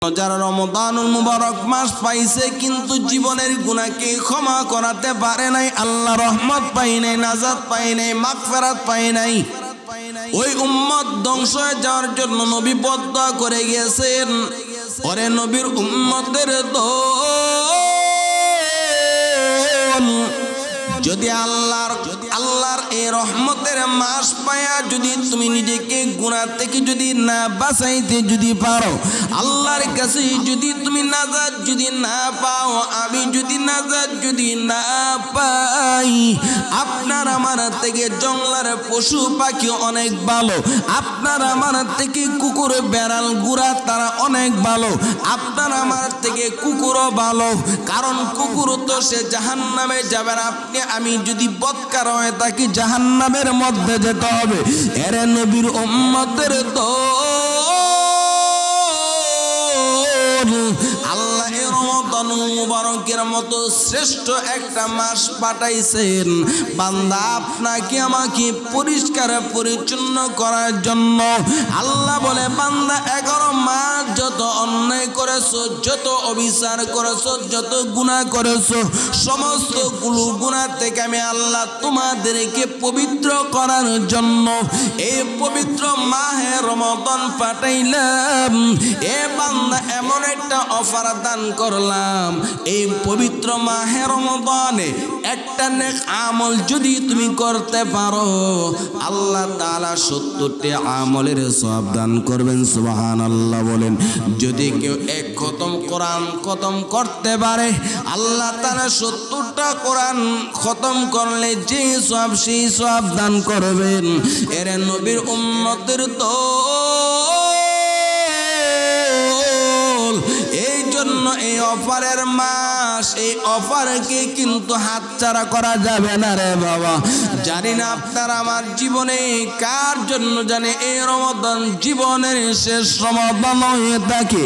যারা রমজানুল মুবারক মাস পাইছে কিন্তু জীবনের গুনাহকে ক্ষমা করাতে পারে নাই, আল্লাহ রহমত পাই নাই, নাজাত পাই নাই, মাগফিরাত পাই নাই, ওই উম্মত ধ্বংস হয়ে যাওয়ার জন্য নবী বদদুয়া করে গিয়েছেন। ওরে নবীর উম্মতের দল, যদি আল্লাহর এই রহমতের মাস পায়া যদি তুমি নিজেকে গুনাহ থেকে যদি না বাঁচাইতে যদি পারো, আল্লাহর কাছে যদি তুমি নাজাত যদি না পাও, আমি যদি নাজাত যদি না পাই, আপনার আমার থেকে জঙ্গলার পশু পাখি অনেক ভালো, আপনার আমার থেকে কুকুর বেড়াল গুড়া তারা অনেক ভালো, আপনার আমার থেকে কুকুরও ভালো, কারণ কুকুর তো সে জাহান্নামে যাবে না, আপনি আমি যদি বদকার হয়ে থাকি জাহান্নামের মধ্যে যেতে হবে। এর নবীর উম্মতের আল্লাহ এই রমজানুল মুবারকের মতো শ্রেষ্ঠ একটা মাস পাঠাইছেন বান্দা আপনাকে আমাকে পরিষ্কার পরিচ্ছন্ন করার জন্য। আল্লাহ বলে, বান্দা 11 মাস যত অন্যায় করেছো, যত অবিচার করেছো, যত গুনাহ করেছো, সমস্ত গুনাহ থেকে আমি আল্লাহ তোমাদেরকে পবিত্র করার জন্য এই পবিত্র মাহে রমজান পাঠাইলাম। এ বান্দা এমন একটা অফার দান করলাম, এই পবিত্র মাহে রমজানে একটা নেক আমল যদি তুমি করতে পারো, আল্লাহ তাআলা 70টি আমলের সওয়াব দান করবেন। সুবহানাল্লাহ বলেন। যদি কেউ এক খতম কোরআন খতম করতে পারে, আল্লাহ তাআলা 70টা কোরআন খতম করলে যে সওয়াব সেই সওয়াব দান করবেন। এর নবীর উম্মতের তো এই জন্য এই অফারের মাস, এই অফারকে কিন্তু হাতছাড়া করা যাবে না রে বাবা। জানি না আপনার আমার জীবনে কার জন্য জানে এই রমজান জীবনের শেষ রমজান হয়ে থাকে।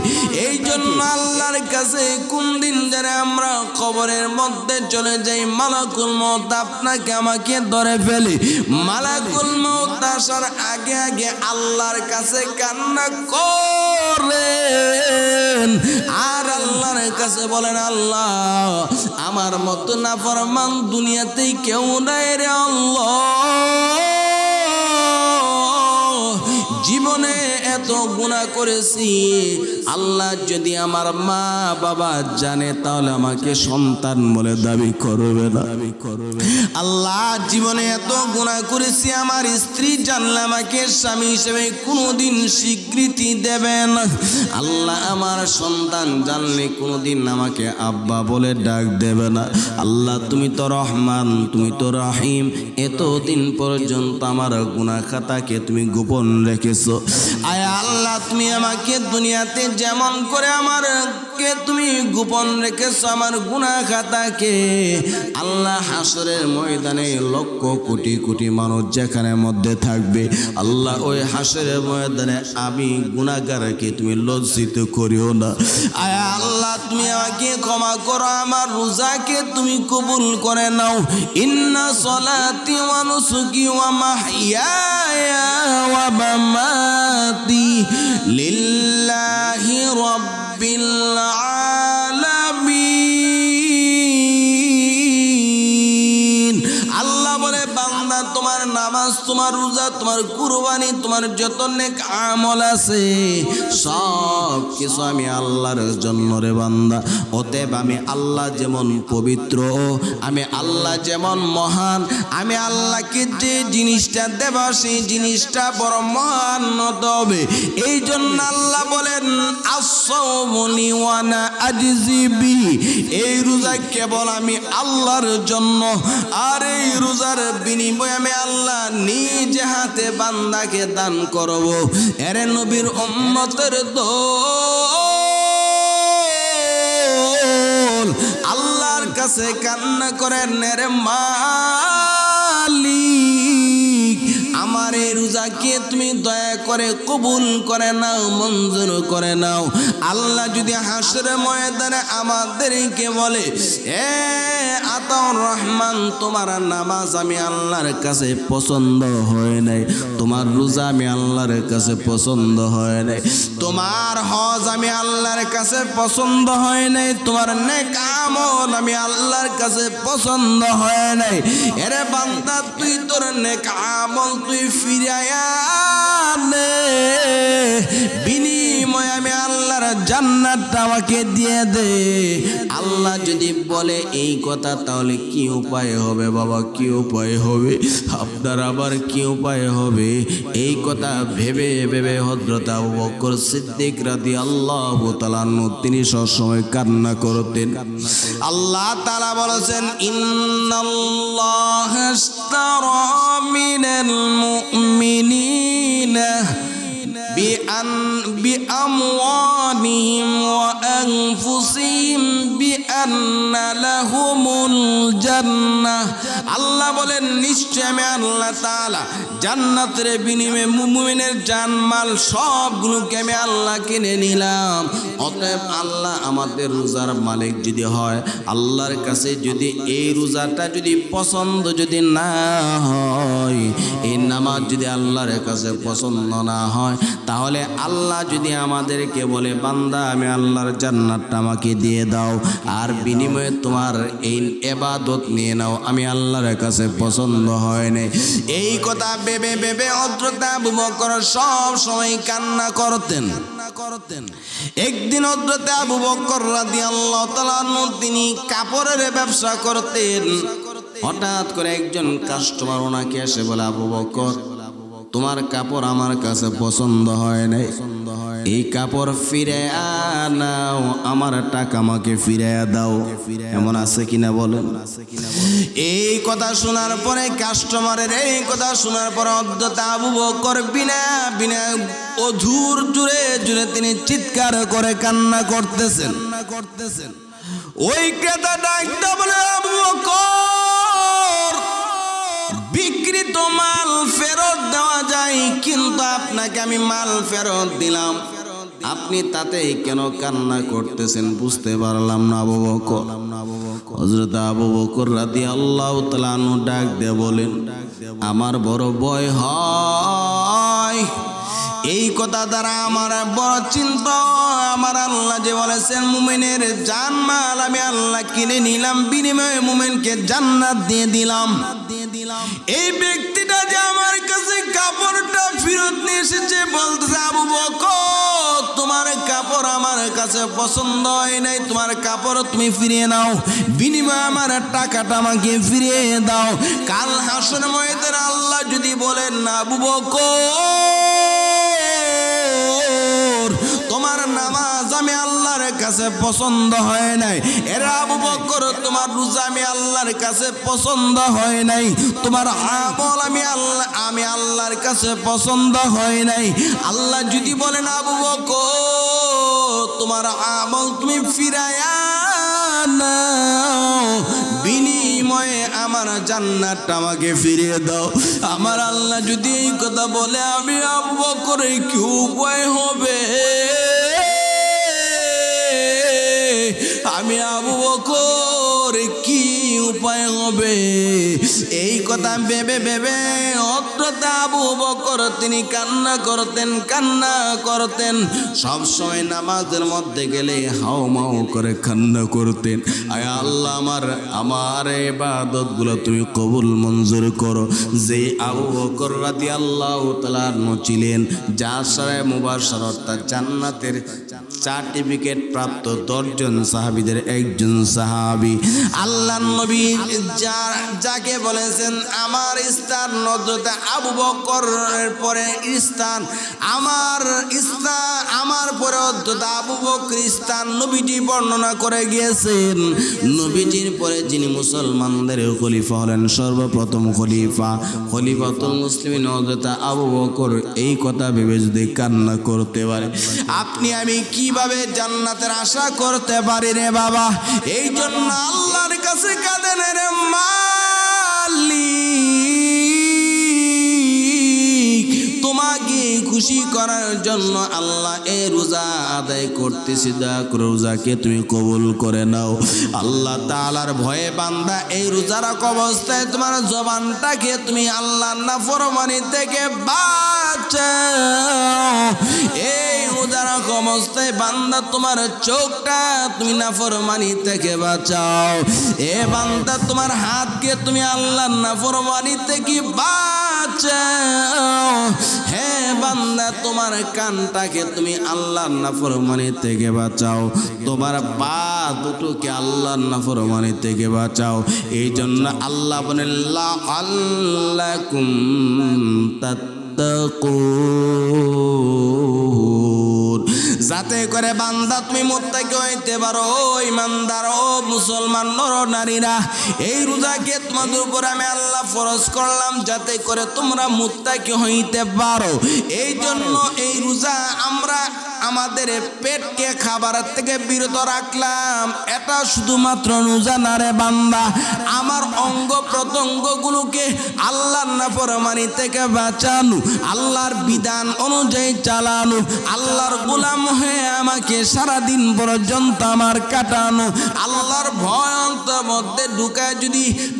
এই জন্য আল্লাহর কাছে কোন দিন জানে আমরা কবরের মধ্যে চলে যাই, মালাকুল মউত আপনাকে আমাকে ধরে ফেলে, মালাকুল মউত আসার আগে আগে আল্লাহর কাছে কান্না করেন আর আল্লাহর কাছে বলেন, আল্লাহ আমার মতো নাফরমান দুনিয়াতেই কেউ নাই রে আল্লাহ, জীবনে এত গুনাহ করেছি, আল্লাহ যদি আমার মা বাবা জানে তাহলে আমাকে সন্তান বলে দাবি করবে না। আল্লাহ জীবনে এত গুনাহ করেছি, আমার স্ত্রী জানলে আমাকে স্বামী হিসেবে কোনোদিন স্বীকৃতি দেবে না। আল্লাহ আমার সন্তান জানলে কোনোদিন আমাকে আব্বা বলে ডাক দেবে না। আল্লাহ তুমি তো রহমান, তুমি তো রহিম, এতদিন পর্যন্ত আমার গুনাহ খাতাকে তুমি গোপন রেখেছো। আয় আল্লাহ তুমি আমাকে দুনিয়াতে যেমন করে আমারকে তুমি গোপন রেখেছো আমার গুনাহ খাতাকে, আল্লাহ হাসরের ময়দানে লক্ষ কোটি কোটি মানুষ যেখানে মধ্যে থাকবে, আল্লাহ ওই হাসরের ময়দানে আমি গুনাহগারকে তুমি লজ্জিত করিও না। আয় আল্লাহ তুমি আমাকে ক্ষমা করো, আমার রোজাকে তুমি কবুল করে নাও। ইন্না সলাতি ওয়া নুসুকি ওয়া মাহইয়ায়া ওয়া মামাতি লিল্লাহি রাব্বিল আলামিন। আল্লাহ বলে, বান্দা তোমার নামাজ, তোমার রোজা, তোমার কুরবানি, তোমার যত নেক আমল আছে সব কিছু আমি আল্লাহর জন্য রে বান্দা। অতএব আমি আল্লাহ যেমন পবিত্র, আমি আল্লাহ যেমন মহান, আমি আল্লাহকে যে জিনিসটা দেব সেই জিনিসটা বড় মহান হতে হবে। এই জন্য আল্লাহ বলেন, আস-সাওমুনি ওয়া আনা আজজি বিহি, এই রোজা কেবল আমি আল্লাহর জন্য, আর এই রোজার বিনিময়ে আমি আল্লাহ নিজে হাতে বান্দাকে দান করব। এর নবীর উম্মতের দল আল্লাহর কাছে কান্না করেন, রে মালিক আমার এই রোজা দোয়াকে তুমি দয়া করে কবুল করে নাও, মঞ্জুর করে নাও। আল্লাহ যদি হাসরের ময়দানে আমাদেরকে বলে, এ আতাউর রহমান, তোমার নামাজ আমি আল্লাহর কাছে পছন্দ হয় নাই, তোমার রোজা আমি আল্লাহর কাছে পছন্দ হয় নাই, তোমার হজ আমি আল্লাহর কাছে পছন্দ হয় নাই, তোমার নেক আমল আমি আল্লাহর কাছে পছন্দ হয় নাই। এরে বান্দা, তুই তোর নেক আমল তুই ফিরায়া নে, বিনিময়ে আমি আল্লাহর জান্নাতটা আমাকে দিয়ে দে। আল্লাহ যদি বলে এই কথা, তাহলে কি উপায় হবে বাবা, কি উপায় হবে? আপনার আবার কি উপায় হবে? এই কথা ভেবে ভেবে হযরত আবু বকর সিদ্দিক রাদিয়াল্লাহু তাআলা আনহু তিনি সবসময় কান্না করতেন। আল্লাহ তাআলা বলেছেন, ইন্নাল্লাহা আশতারা মিনাল মুমিনিনা বিআমওয়ালিহিম ওয়া আনফুসিহিম বিআন্না লাহুমুল জান্নাহ। আল্লাহ বলেন, নিশ্চয় আমি আল্লাহ তাআলা জান্নাতের বিনিময়ে মুমিনের জানমাল সবগুলোকে আমি আল্লাহ কিনে নিলাম। অতএব আল্লাহ আমাদের রোজার মালিক যদি হয়, আল্লাহর কাছে যদি এই রোজাটা যদি পছন্দ যদি না হয়, এই নামাজ যদি আল্লাহর কাছে পছন্দ না হয়, তাহলে আল্লাহ যদি আমাদেরকে বলে, বান্দা আমি আল্লাহর জান্নাতটা আমাকে দিয়ে দাও, আর বিনিময়ে তোমার এই ইবাদত নিয়ে নাও, আমি আল্লাহর কাছে পছন্দ হয় না। এই কথা ভেবে ভেবে হযরত আবু বকর সব সময় কান্না করতেন। একদিন হযরত আবু বকর রাদিয়াল্লাহু তাআলা তিনি কাপড়ের ব্যবসা করতেন। হঠাৎ করে একজন কাস্টমার ওনাকে এসে বলে, আবু বকর, তোমার কাপড় আমার কাছে পছন্দ হয় নাই, এই কাপড় ফিরে আনাও, আমার টাকা আমাকে ফিরে দাও। এমন আছে কিনা বলেন? এই কথা শোনার পরে, কাস্টমারের এই কথা শোনার পরে হযরত আবু বকর বিনা বিনা অধুর জুড়ে জুড়ে তিনি চিৎকার করে কান্না করতেছেন। ওই ক্রেতা ডাকতে বলে, আবু বকর, বিক্রিত মাল ফেরত দেওয়া যায়, কিন্তু আপনাকে আমি মাল ফেরত দিলাম, আপনি তাতে কেন কান্না করতেছেন বুঝতে পারলাম না আবু বকর। হযরত আবু বকর রাদিয়াল্লাহু তাআলা আনহু ডাক দিয়ে বলেন, আমার বড় ভয় হয়, এই কথা দ্বারা আমার বড় চিন্তা। আমার আল্লাহ যে বলেছেন, মুমিনের জানমাল আমি আল্লাহ কিনে নিলাম, বিনিময়ে মুমিনকে জান্নাত দিয়ে দিলাম। এই ব্যক্তিটা যে আমার কাছে কাপড়টা ফেরত নিয়ে এসেছে, বলতেছে, আবু বকর, তোমার কাপড় আমার কাছে পছন্দ হয় নাই, তোমার কাপড় তুমি ফিরিয়ে নাও, বিনিময়ে আমার টাকাটা আমাকে ফিরিয়ে দাও। কাল হাসরের ময়দানে আল্লাহ যদি বলেন, আবু বকর, তোমার নামাজ আমি আল্লাহর কাছে পছন্দ হয় নাই, এরা আবু বকর, তোমার রোজা আমি আল্লাহর কাছে পছন্দ হয় নাই, তোমার আমল আমি আল্লাহর কাছে পছন্দ হয় নাই। আল্লাহ যদি বলেন, আবু বকর, তোমার আমল তুমি ফিরায়া নাও, বিনিময়ে আমার জান্নাতটা আমাকে ফিরিয়ে দাও। আমার আল্লাহ যদি এই কথা বলে, আমি আবু বকর কি উপায় হবে? আমি আবু বকর কি উপায় হবে? এই কথা ভেবে ভেবে হযরত আবু বকর তিনি কান্না করতেন। সব সময় নামাজের মধ্যে গেলে হাউমাউ করে কান্না করতেন, আয় আল্লাহ, আমার ইবাদতগুলো তুমি কবুল মঞ্জুর করো। যে আবু বকর রাদিয়াল্লাহু তাআলা আনহু ছিলেন, যার সাথে মুবাশশার অর্থাৎ জান্নাতের সার্টিফিকেট প্রাপ্ত 10 জন সাহাবীদের একজন সাহাবী, আল্লাহর নবী যাকে বলেছেন আমার স্থান হযরত আবু বকরের পরে স্থান, আমার পরে হযরত আবু বকর স্থান নবীজি বর্ণনা করে গিয়েছেন। নবীজির পরে যিনি মুসলমানদের খলিফা হলেন, সর্বপ্রথম খলিফাতুল মুসলিমিন হযরত আবু বকর, এই কথা ভেবে যদি কান্না করতে পারে, আপনি আমি কিভাবে জান্নাতের আশা করতে পারি রে বাবা? এই জন্য আল্লাহর কাছে কাঁদেন রে মালিক, তোমাকে খুশি করার জন্য আল্লাহ এই রোজা আদায় করতেছি, দয়া করে রোজাকে তুমি কবুল করে নাও। আল্লাহ তাআলার ভয়ে বান্দা এই রোজা রাখা অবস্থায় তোমার জবানটাকে তুমি আল্লাহর নাফরমানি থেকে বাঁচাও। এই রোজা রাখা অবস্থায় বান্দা তোমার চোখটা তুমি নাফরমানি থেকে বাঁচাও। এ বান্দা তোমার হাতকে তুমি আল্লাহর নাফরমানি থেকে বাঁচাও। হে বান্দা তোমার কানটাকে তুমি আল্লাহর নাফরমানি থেকে বাঁচাও। তোমার পা দুটোকে আল্লাহর নাফরমানি থেকে বাঁচাও। এই জন্য আল্লাহ বলেন লাআল্লাকুম তাত্তাকুন, যাতে করে বান্দা তুমি মুত্তাকি হইতে পারো। ও ইমানদার, ও মুসলমান নর নারীরা, এই রোজাকে তোমাদের উপর আমি আল্লাহ ফরজ করলাম যাতে করে তোমরা মুত্তাকি হইতে পারো। এই জন্য এই রোজা আমরা আমাদের পেটকে খাবারের থেকে বিরত রাখলাম। এটা শুধুমাত্র রোজা না রে বান্দা, আমার অঙ্গ প্রত্যঙ্গগুলোকে আল্লাহর নাফরমানি থেকে বাঁচানো, আল্লাহর বিধান অনুযায়ী চালানো, আল্লাহর গোলাম হয়ে আমাকে সারাদিন পর্যন্ত আমার কাটানো, আল্লাহর ভয় অন্তর মধ্যে ঢুকায়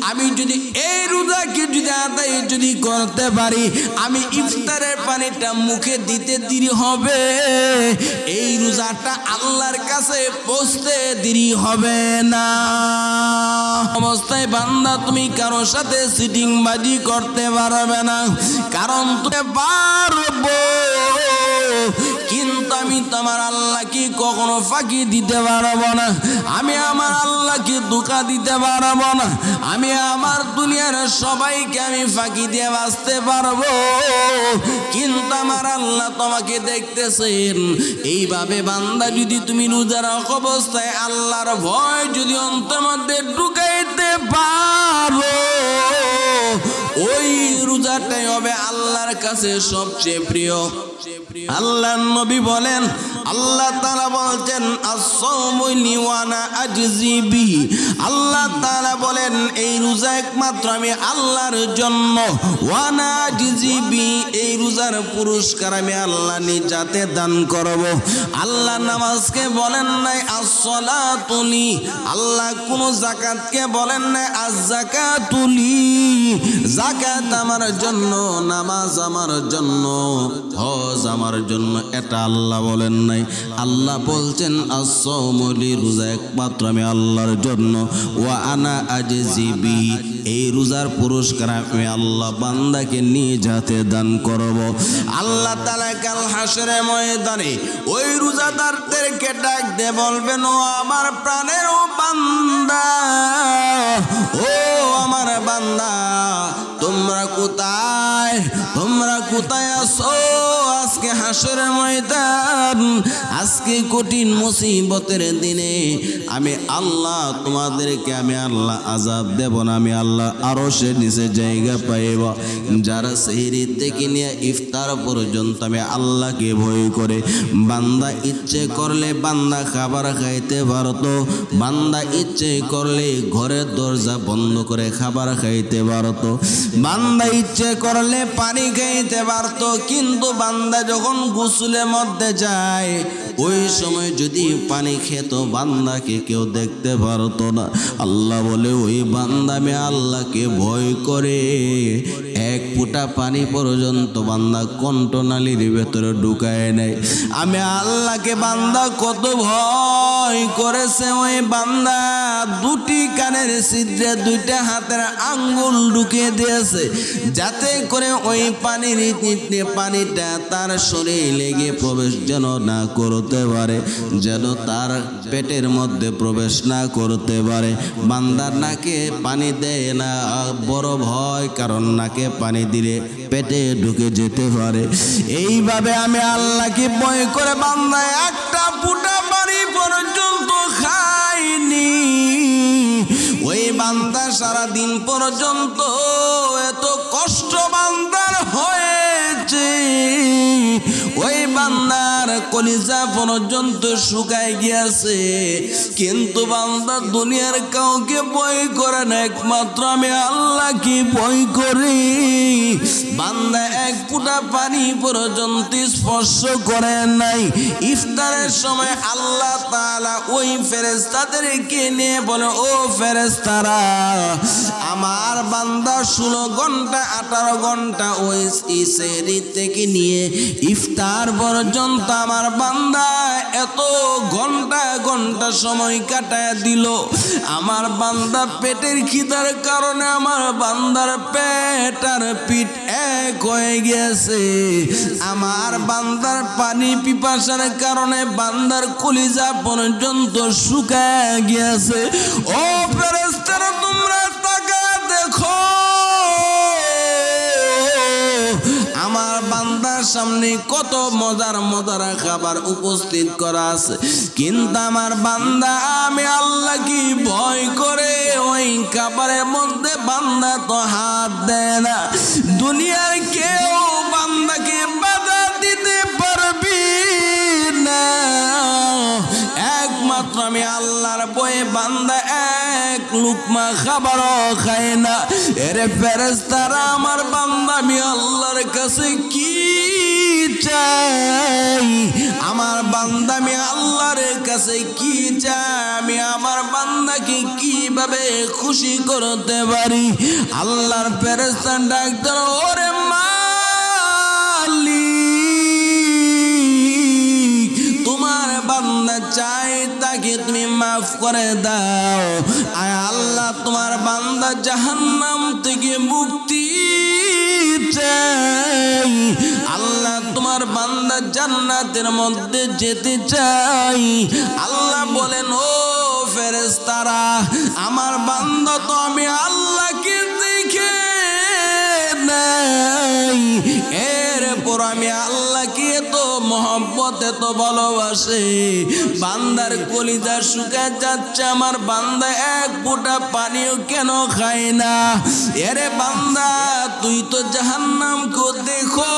আমি যদি এই রোজাকে যদি আদায় যদি করতে পারি, আমি ইফতারের পানিটা মুখে দিতে দেরি হবে, এই রোজাটা আল্লাহর কাছে পৌঁছতে দেরি হবে না। অবস্থায় বান্দা তুমি কারো সাথে সিটিং বাজি করতে পারবে না, কারণ তুমি পারবো, কিন্তু আমি তোমার আল্লাহকে কখনো ফাঁকি দিতে পারবো না। আমি আমার আল্লাহকে ধোঁকা দিতে পারবো না। আমি আমার দুনিয়ার সবাইকে আমি ফাঁকি দিয়ে বাঁচতে পারবো, কিন্তু আমার আল্লাহ তোমাকে দেখতেছেন। এইভাবে বান্দা যদি তুমি রোজা রাখা অবস্থায় আল্লাহর ভয় যদি অন্তর মধ্যে ঢুকাইতে পারো, ওই রোজাটাই হবে আল্লাহর কাছে সবচেয়ে প্রিয়। আল্লাহর নবী বলেন, আল্লাহ তাআলা বলছেন as-sawmu li wa ana ajzi bihi, আল্লাহ তাআলা বলেন এই রোজা একমাত্র আমি আল্লাহর জন্য, ওয়া আনা ajzi bihi, এই রোজার পুরস্কার আমি আল্লাহ নিজাতে দান করব। আল্লাহ নামাজকে বলেন নাই as-salatu li, আল্লাহ কোন যাকাতকে বলেন নাই az-zakatu li, যাকাত আমার জন্য, নামাজ আমার জন্য, হজ আমার জন্য, এটা আল্লাহ বলেন নাই। আল্লাহ বলছেন as-sawmu li, রোজা একমাত্র আমি আল্লাহর জন্য, ওয়া আনা আজজি বিহি, এই রোজার পুরস্কার আমি আল্লাহ বান্দাকে নিজ হাতে দান করব। আল্লাহ তাআলা কাল হাসরের ময়দানে ওই রোজাদারদেরকে ডাক দিয়ে বলবেন, ও আমার প্রাণের ও বান্দা, ও আমার বান্দা, তোমরা কোথায়, তোমরা কোথায় আছো? আজকে হাসরের ময়দান, আজকে কঠিন মুসিবতের দিনে আমি আল্লাহ তোমাদেরকে আমি আল্লাহ আযাব দেব না, আমি আল্লাহ আরশের নিচে জায়গা পাইব। যারা সেহরি থেকে নিয়ে ইফতার পর্যন্ত আমি আল্লাহকে ভয় করে, বান্দা ইচ্ছে করলে বান্দা খাবার খাইতে পারতো, বান্দা ইচ্ছে করলে ঘরের দরজা বন্ধ করে খাবার খাইতে পারতো, বান্দা ইচ্ছে করলে পানি খাইতে পারতো, কিন্তু বান্দা যখন গোসলের মধ্যে যায় ওই সময় যদি পানি খেত বান্দাকে কেউ দেখতে পারতো না। আল্লাহ বলে ওই বান্দা আমি আল্লাহকে ভয় করে এক ফোঁটা পানি পর্যন্ত বান্দা কণ্ঠনালীর ভেতরে ঢুকায় নেয়। আমি আল্লাহকে বান্দা কত ভয় করেছে, ওই বান্দা দুটি কানের ছিদ্রে দুইটা হাতের আঙ্গুল ঢুকিয়ে দিয়েছে, যাতে করে ওই পানিটা তার শরীরে লেগে প্রবেশ যেন না করতে পারে, যেন তার পেটের মধ্যে প্রবেশ না করতে পারে। বান্দার নাকে পানি দেয় না, বড় ভয়, কারণ নাকে পানি দিলে পেটে ঢুকে যেতে পারে। এইভাবে আমি আল্লাহকে ভয় করে বান্দা একটা ফুটা পানি পর্যন্ত খাইনি। ওই বান্দা সারাদিন পর্যন্ত এত কষ্ট বান্দার হয়েছে, ওই বান্দার কলিজা পর্যন্ত শুকায় গিয়েছে, কিন্তু বান্দা দুনিয়ার কাউকে ভয় করে না, একমাত্র আমি আল্লাহকে ভয় করি। বান্দা এক ফোঁটা পানি পর্যন্ত স্পর্শ করে নাই। ইফতারের সময় আল্লাহ তাআলা ওই ফেরেশতাদেরকে নিয়ে বলে, ও ফেরেশতারা, আমার বান্দা 16 ঘন্টা 18 ঘন্টা ওই সেহরি থেকে নিয়ে ইফতার পর্যন্ত আমার বান্দা এত ঘন্টা ঘন্টা সময় কাটায় দিল। আমার বান্দা পেটের খিদার কারণে আমার বান্দার পেট আর পিঠ এক হয়ে গেছে। আমার বান্দার পানি পিপাসার কারণে বান্দার কলিজা পর্যন্ত শুকায় গিয়েছে। ও ফেরেশতারা, তোমরা তাকায় দেখো, আমার বান্দার সামনে কত মজার মজার খাবার উপস্থিত করা আছে, কিন্তু আমার বান্দা আমি আল্লাহ কি ভয় করে ওই খাবারের মধ্যে বান্দা তো হাত দেয় না। দুনিয়ার কেউ বান্দাকে বাধা দিতে পারবি না, একমাত্র আমি আল্লাহর ভয়ে বান্দা এক লুকমা খাবারও খায় না। এরে ফেরেশতারা, আমার বান্দা আমি আল্লাহর কাছে কি চাই? আমার বান্দা আমি আল্লাহর কাছে কি চাই? আমি আমার বান্দাকে কিভাবে খুশি করতে পারি? আল্লাহর ফেরেশতা ডাক্তার, ওরে মালিক, তোমার বান্দা চাই তাকে তুমি মাফ করে দাও। আয় আল্লাহ, তোমার বান্দা জাহান্নাম থেকে মুক্তি চাই। আল্লাহ, তোমার বান্দা জান্নাতের মধ্যে যেতে চাই। আল্লাহ বলেন, ও ফেরেশতারা, আমার বান্দা তো আমি আল্লাহকে দেখে নাই, এরপর আমি আল্লাহকে তো মহব্বত এত ভালোবাসে, বান্দার কলিজা শুকায় যাচ্ছে, আমার বান্দা এক ফোঁটা পানিও কেন খায় না? এরে বান্দা, তুই তো জাহান্নামকে দেখো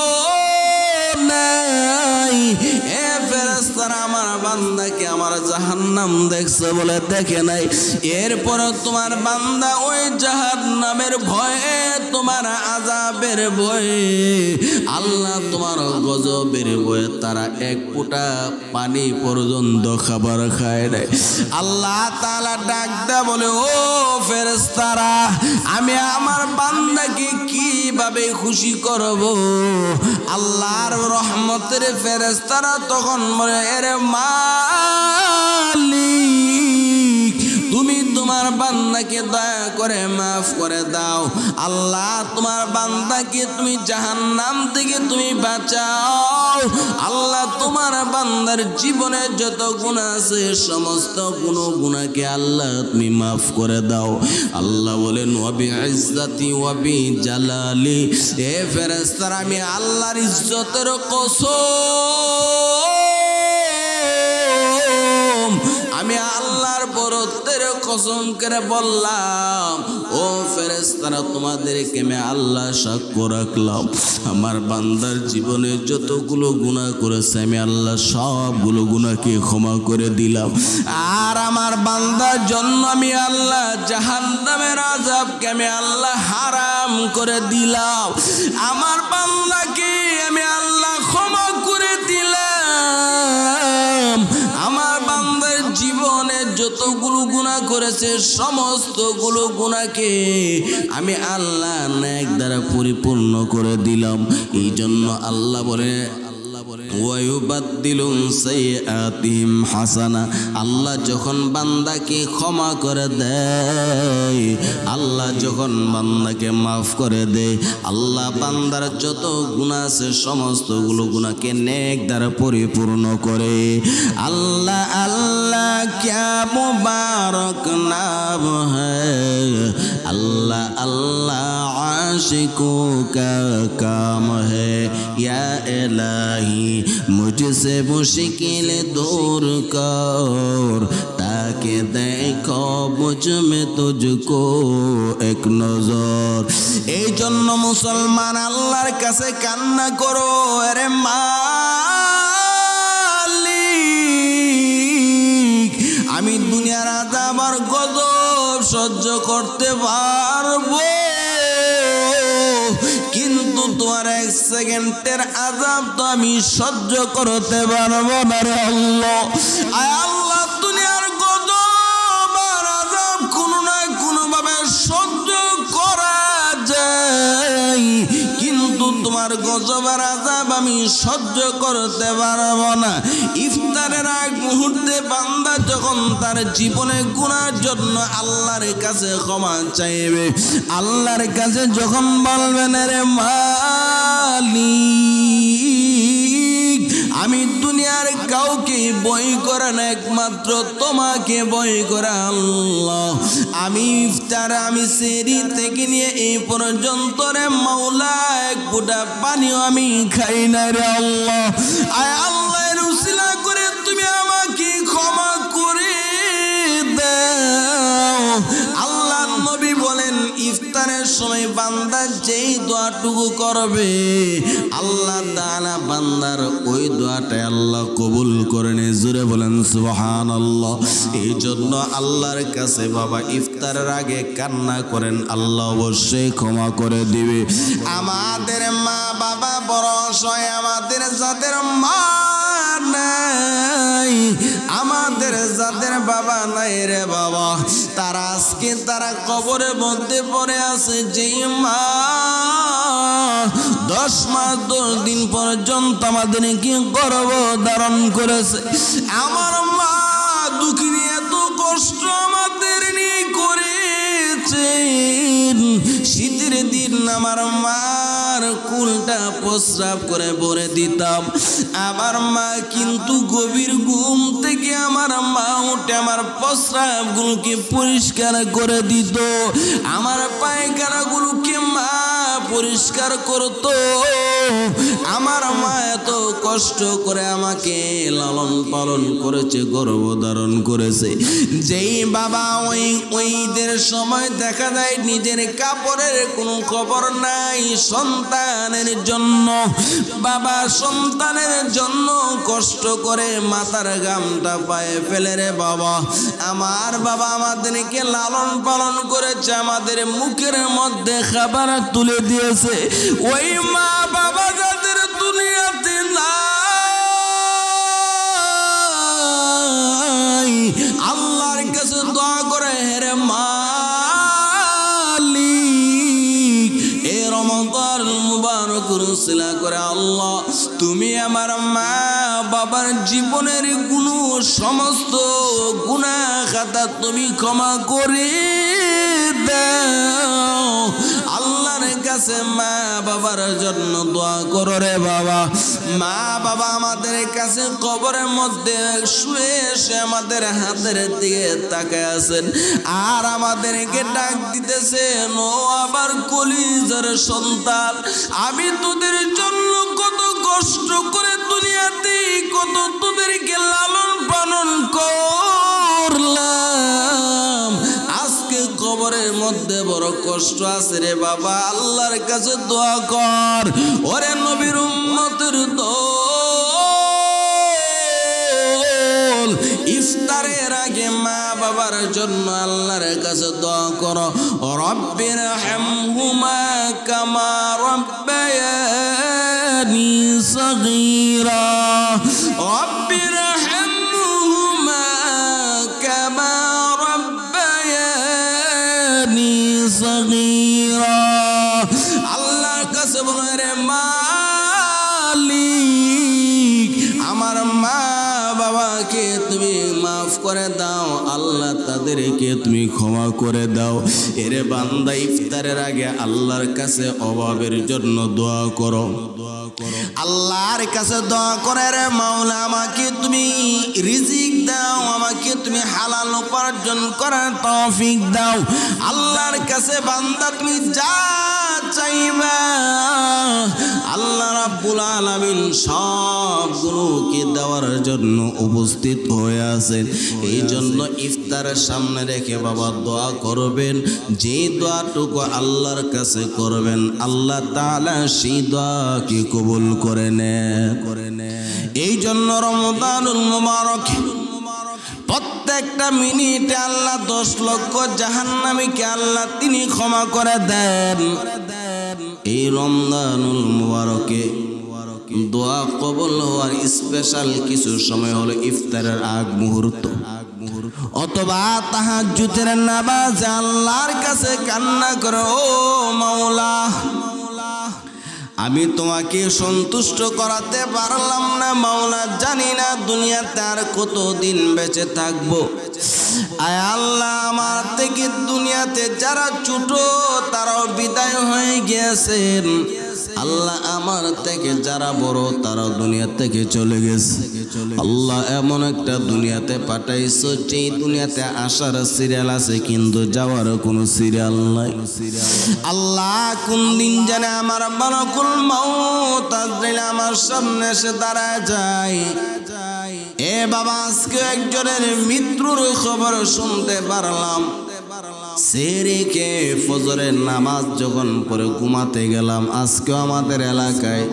নাই। এ ফেরেশতারা, আমার বান্দাকে আমার জাহান্নাম দেখছে বলে দেখে নাই। এরপর তোমার বান্দা ওই জাহান্নামের ভয়ে, তোমার আযাবের ভয়ে, আল্লাহ তোমার গজবের ভয়ে তারা এক ফোঁটা পানি পর্যন্ত খাবার খায় নাই। আল্লাহ তাআলা ডাক দেয়া বলে, ও ফেরেশতারা, আমি আমার বান্দাকে কিভাবে খুশি করব? আল্লাহর রহমতের ফেরেশতারা তখন বলে, এরে মালিক, তুমি তোমার বান্দাকে দয়া করে মাফ করে দাও। আল্লাহ, তোমার বান্দাকে তুমি জাহান্নাম থেকে তুমি বাঁচাও। আল্লাহ, তোমার বান্দার জীবনে যত গুনাহ আছে সমস্ত গুনাহকে আল্লাহ তুমি মাফ করে দাও। আল্লাহ বলেন, ওয়া বিইজ্জাতি ওয়া বিজালালি, এ ফেরেশতারা, আমি আল্লাহর ইজ্জতের কসম, আমি আল্লাহর বরত্বের কসম করে বললাম, ও ফেরেশতারা, তোমাদেরকে আমি আল্লাহ সাক্ষ্য রাখলাম, আমার বান্দার জীবনে যতগুলো গুনাহ করেছে আমি আল্লাহ সবগুলো গুনাহকে ক্ষমা করে দিলাম। আর আমার বান্দার জন্য আমি আল্লাহ জাহান্নামের আযাবকে আমি আল্লাহ হারাম করে দিলাম। আমার বান্দাকে আমি আল্লাহ ক্ষমা করে দিলাম। আমার বান্দার জীবনে যতগুলো গুনাহ করেছে সমস্তগুলো গুনাহকে আমি আল্লাহ নেক দ্বারা পরিপূর্ণ করে দিলাম। এই জন্য আল্লাহ বলে, ওয়ায়ুবাদদিলুন সাইয়্যাতিহিম হাসানা, আল্লাহ যখন বান্দাকে ক্ষমা করে দেয়, আল্লাহ যখন বান্দাকে মাফ করে দেয়, আল্লাহ বান্দার যত গুনাহ আছে সমস্তগুলো গুনাহকে নেক দ্বারা পরিপূর্ণ করে। আল্লাহ আল্লাহ ক্যা মুবারক নাম হ্যায়, আল্লাহ আল্লাহ आशिकों का काम है, या इलाही मुझसे मुश्किल दूर कर, ताकि देखो मुझ में तुझको एक नजर। এই জন্য মুসলমান আল্লাহর কাছে কান্না করো, আরে মালিক, আমি দুনিয়ার আযাব আর গজব সহ্য করতে পারবো, কিন্তু তোমার 1 সেকেন্ডের আযাব তো আমি সহ্য করতে পারবো না রে আল্লাহ। আয় আল্লাহ, দুনিয়ার গজব আর আযাব কোনো না কোনোভাবে সহ্য করা যায়, কিন্তু তোমার গজব আর আযাব আমি সহ্য করতে পারবো না। ইফতারের আগ মুহূর্তে বান্দা যখন তার জীবনে গুনার জন্য আল্লাহর কাছে ক্ষমা চাইবে, আল্লাহর কাছে যখন বলবেন রে মালিক, আমি দুনিয়ার কাউকে ভয় করে না, একমাত্র তোমাকে ভয় করে আল্লাহ। আমি ইফতার, আমি সেহরি থেকে নিয়ে এই পর্যন্ত রে মাওলা এক ফোঁটা পানিও আমি খাই না রে আল্লাহ। আয় আল্লাহর উসিলা করে তুমি আমাকে ক্ষমা করে দাও। আল্লাহ নবী বলেন, ইফতারের সময় বান্দা যেই দোয়াটুকু করবে, আল্লাহ তাআলা বান্দার ওই দোয়াটাই আল্লাহ কবুল করে নেয়। জোরে বলেন সুবহানাল্লাহ। এই জন্য আল্লাহর কাছে বাবা ইফতারের আগে কান্না করেন, আল্লাহ অবশ্যই ক্ষমা করে দিবে। আমাদের মা বাবা বড় অসহায়, আমাদের যাদের মা নাই, আমাদের যাদের বাবা নাই রে বাবা, তারা আজকে তারা কবরের মধ্যে পড়ে আছে। যেই মা 10 মাস 10 দিন পর্যন্ত আমাদের কি গর্ভ ধারণ করেছে, আমার মা দুঃখিনী এত কষ্ট আমাদের নিয়ে করেছেন। শীতের দিন আমার মার কুলটা প্রস্রাব করে ভরে দিতাম, আমার মা কিন্তু গভীর ঘুম থেকে আমার মা উঠে আমার প্রস্রাবগুলোকে পরিষ্কার করে দিত, আমার পায়খানাগুলোকে মা পরিষ্কার করতো। আমার মা এত কষ্ট করে আমাকে লালন পালন করেছে, গর্ভধারণ করেছে। যেই বাবা ওইদের সময় দেখা যায় নিজের কাপড়ের কোনো খবর নাই, সন্তানের জন্য বাবা সন্তানের জন্য কষ্ট করে মাথার ঘামটা পায়ে ফেলে রে বাবা। আমার বাবা আমাদেরকে লালন পালন করেছে, আমাদের মুখের মধ্যে খাবার তুলে দিয়েছে। ওই মা বাবা যাদের দুনিয়াতে নাই, আল্লাহর কাছে দোয়া করে, হেরে মালিক এই রমজান মুবারক রসিলা করে আল্লাহ তুমি আমার মা বাবার জীবনের গুণ সমস্ত গুনাহ খাতা তুমি ক্ষমা করে দাও। আল্লাহর কাছে মা বাবার জন্য দোয়া করো রে বাবা। মা বাবা আমাদের কাছে কবরের মধ্যে শুয়ে এসে আমাদের হাতের দিকে তাকায় আছেন আর আমাদেরকে ডাক দিতেছেন, ও আবার কলিজার সন্তান, আমি তোদের জন্য কত কষ্ট করে দুনিয়াতে কত তোদেরকে লালন পালন করলাম, আজকে কবরের মধ্যে বড় কষ্ট আছে রে বাবা। আল্লাহর কাছে দোয়া কর, ওরে নবীর উম্মতের দল, ইফতারের আগে মা বাবার জন্য আল্লাহর কাছে দোয়া করো, রব্বির হামহুমা কামা রব্বায়ানি সগীরা, রব্বির হামহুমা কামা রব্বায়ানি সগীরা। আল্লাহর কাছে বলো, রে মালিক আমার মা বাবাকে তুমি মাফ করে দাও, আল্লাহ তাদেরকে তুমি ক্ষমা করে দাও। এরে বান্দা ইফতারের আগে আল্লাহর কাছে অভাবের জন্য দোয়া করো, আল্লাহর কাছে দোয়া করে, রে মাওলা আমাকে তুমি রিজিক দাও, আমাকে তুমি হালাল উপার্জন করার তৌফিক দাও। আল্লাহর কাছে বান্দা তুমি যা চাইবা আল্লাহ রাব্বুল আলামিন সবগুলোকে দেওয়ার জন্য উপস্থিত হয়ে আছেন। এই জন্য ইফতারের সামনে রেখে বাবা দোয়া করবেন, যে দোয়াটুকু আল্লাহর কাছে করবেন আল্লাহ তাআলা সেই দোয়াকে কবুল করে নেন। এই জন্য রমজানুল মুবারক প্রত্যেকটা মিনিটে আল্লাহ 10 লক্ষ জাহান্নামীকে আল্লাহ তিনি ক্ষমা করে দেন। এই রমজানুল মুবারকে দোয়া কবুল হওয়ার স্পেশাল কিছু সময় হলো ইফতারের আগ মুহূর্ত অথবা তাহাজ্জুদের নামাজে আল্লাহর কাছে কান্না করে, ও মাওলা, আমি তোমাকে সন্তুষ্ট করাতে পারলাম না মাওলা, জানি না দুনিয়াতে আর কতদিন বেঁচে থাকবো। আয় আল্লাহ, আমার থেকে দুনিয়াতে যারা ছোট তারাও বিদায় হয়ে গিয়েছেন। আল্লাহ, আমার থেকে যারা বড় তারাও দুনিয়া থেকে চলে গেছে। আল্লাহ, এমন একটা দুনিয়াতে পাঠাইছো যে দুনিয়াতে আসার সিরিয়াল আছে কিন্তু যাওয়ারও কোনো সিরিয়াল নাই। আল্লাহ, কোন দিন জানে আমার মালাকুল মাউত আজরাইল আমার সামনে এসে দাঁড়ায় যায়। এ বাবা, আজকে একজনের মৃত্যুর খবর শুনতে পারলাম। সেরেকে ফজরের নামাজ যখন পরে ঘুমাতে গেলাম, আজকে আমাদের এলাকায়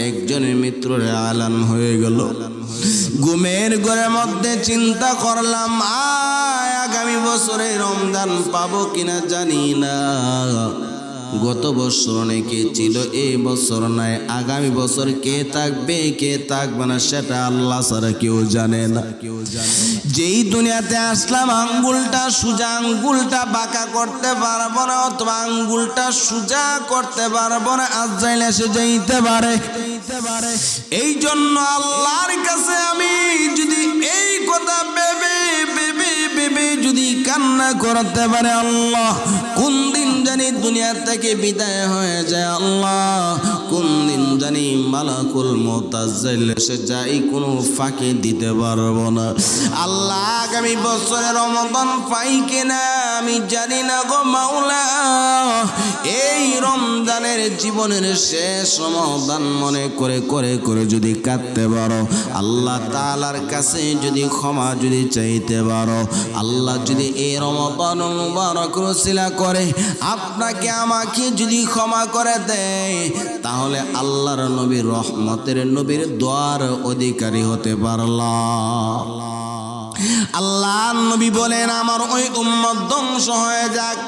একজনের মৃত্যুর আলান হয়ে গেল। ঘুমের ঘরের মধ্যে চিন্তা করলাম, আগামী বছরে রমজান পাবো কিনা জানি না। গত বছর অনেকে ছিল, এই বছর নাই। আগামী বছর কে থাকবে কে থাকবে না সেটা আল্লাহ ছাড়া কেউ জানে না। যেই দুনিয়াতে আসলাম, আঙ্গুলটা সোজা আঙ্গুলটা বাঁকা করতে পারবো না, অথবা আঙ্গুলটা সোজা করতে পারবো না, আজরাইল এসে যাইতে পারে। এই জন্য আল্লাহর কাছে আমি যদি এই কথা ভেবে ভেবে ভেবে যদি কান্না করতে পারে, আল্লাহ কোন দিন জানি দুনিয়া থেকে বিদায় হয়ে যায়, আল্লাহ কোন দিন জানি মালাকুল মউত আজরাইল এসে যাই, কোনো ফাঁকি দিতে পারবো না। আল্লাহ, আগামী বছরে রমজান পাই কিনা আমি জানি না গো মাওলা। এই রমজানের জীবনের শেষ রমজান মনে করে করে করে যদি কাঁদতে পারো, আল্লাহ তাআলার কাছে যদি ক্ষমা যদি চাইতে পারো, আল্লাহ যদি এই রমজানুল মুবারক রসিলা করে আপনাকে আমাকে যদি ক্ষমা করে দেয়, তাহলে আল্লাহর নবীর রহমতের নবীর দোয়ার অধিকারী হতে পারলাম। আল্লাহ নবী বলেন, আমার ওই উম্মত ধ্বংস হয়ে যাক।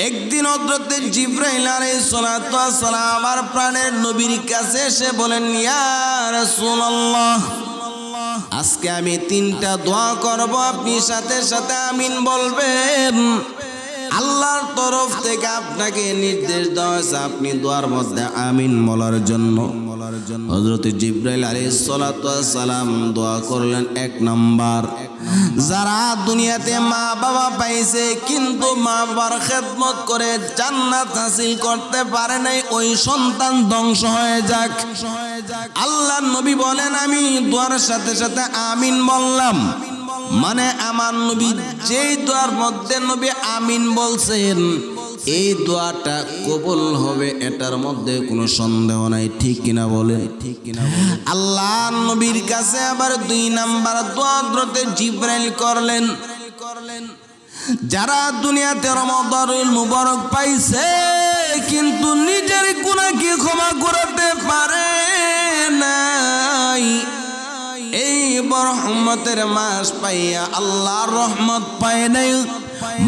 একদিন হযরত জিবরাইল আলাইহিস সালাতু ওয়াস সালাম আমার প্রাণের নবীর কাছে এসে বলেন, ইয়া রাসূলুল্লাহ, আজকে আমি 3টা দোয়া করব, আপনি সাথে সাথে আমিন বলবেন। আল্লাহর তরফ থেকে আপনাকে নির্দেশ দেওয়া হয়েছে আপনি দোয়ার মধ্যে আমিন বলার জন্য। হযরত জিবরাইল আলাইহিস সালাতু ওয়াস সালাম দোয়া করলেন। 1 নাম্বার, যারা দুনিয়াতে মা বাবা পাইছে কিন্তু মা বাবার খেদমত করে জান্নাত হাসিল করতে পারে নাই, ওই সন্তান ধ্বংস হয়ে যাক। আল্লাহর নবী বলেন, আমি দোয়ার সাথে সাথে আমিন বললাম, মানে আমার নবী যেই দোয়ার মধ্যে নবী আমিন বলছেন এই দোয়াটা কবুল হবে, এটার মধ্যে কোনো সন্দেহ নাই। ঠিক কিনা বলে? ঠিক কিনা বলে? আল্লাহ নবীর কাছে আবার 2 নাম্বার দোয়া হযরত জিবরাইল করলেন, যারা দুনিয়াতে রমজানুল মুবারক পাইছে কিন্তু নিজের গুনাহকে ক্ষমা করতে পারে নাই, এই রহমতের মাস পাইয়া আল্লাহর রহমত পায় নাই,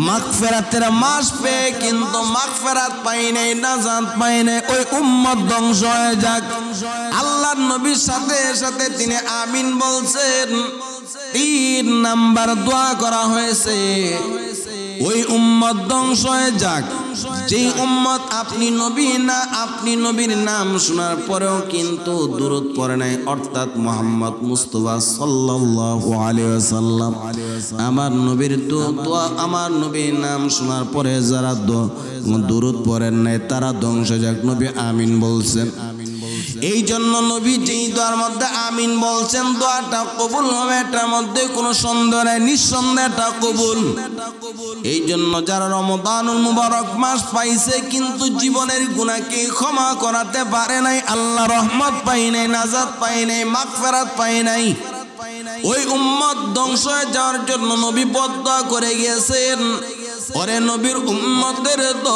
মাগফিরাতের মাস পেয়ে কিন্তু মাগফিরাত পাই নাই, নাজাত পাই নাই, ওই উম্মত ধ্বংস হয়ে যাক। আল্লাহর নবীর সাথে সাথে তিনি আমিন বলছেন। 3 নাম্বার দোয়া করা হয়েছে, ওই উম্মত ধ্বংস হয়ে যাক যেই উম্মত আপনি নবী না, আপনি নবীর নাম শোনার পরেও কিন্তু দুরূদ পড়ে নাই, অর্থাৎ মুহাম্মদ মুস্তাফা সাল্লাল্লাহু আলাইহি ওয়াসাল্লাম আমার নবীর দোয়া, আমার নবীর নাম শোনার পরে যারা দুরূদ পড়েন নাই তারা ধ্বংস যাক। নবী আমিন বলছেন। এই জন্য নবী যেই দোয়ার মধ্যে আমিন বলছেন দোয়াটা কবুল হবে, এটার মধ্যে কোনো সন্দেহ নেই, নিঃসন্দেহে এটা কবুল। এই জন্য যারা রমজানুল মুবারক মাস পাইছে কিন্তু জীবনের গুনাহকে ক্ষমা করাতে পারে নাই, আল্লাহ রহমত পাই নাই, নাজাত পাই নাই, মাগফিরাত পাই নাই, ওই উম্মত ধ্বংস হয়ে যাওয়ার জন্য নবী বদদোয়া করে গিয়েছেন। ওরে নবীর উম্মতের দল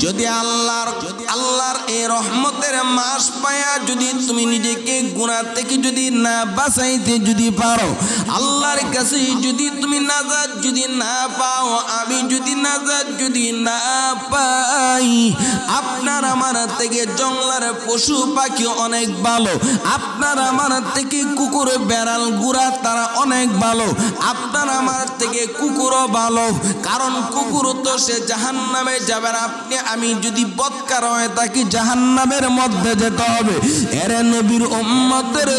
যদি আল্লাহর এই রহমতের মাস পায়া যদি তুমি নিজেকে গুনাহ থেকে যদি না বাঁচাইতে যদি পারো, আল্লাহর কাছে যদি তুমি নাজাত যদি না পাও, আমি যদি নাজাত যদি না পাই, আপনার আমার থেকে জঙ্গলার পশু পাখি অনেক ভালো, আপনার আমার থেকে কুকুর বেড়াল গুড়া তারা অনেক ভালো, আপনার আমার থেকে কুকুরও ভালো। কারণ কুকুর তো সে জাহান্নামে যাবে, আপনি আমি যদি বদকার হয়ে থাকি জাহান্নামের মধ্যে যেতে হবে। এর নবীর উম্মতের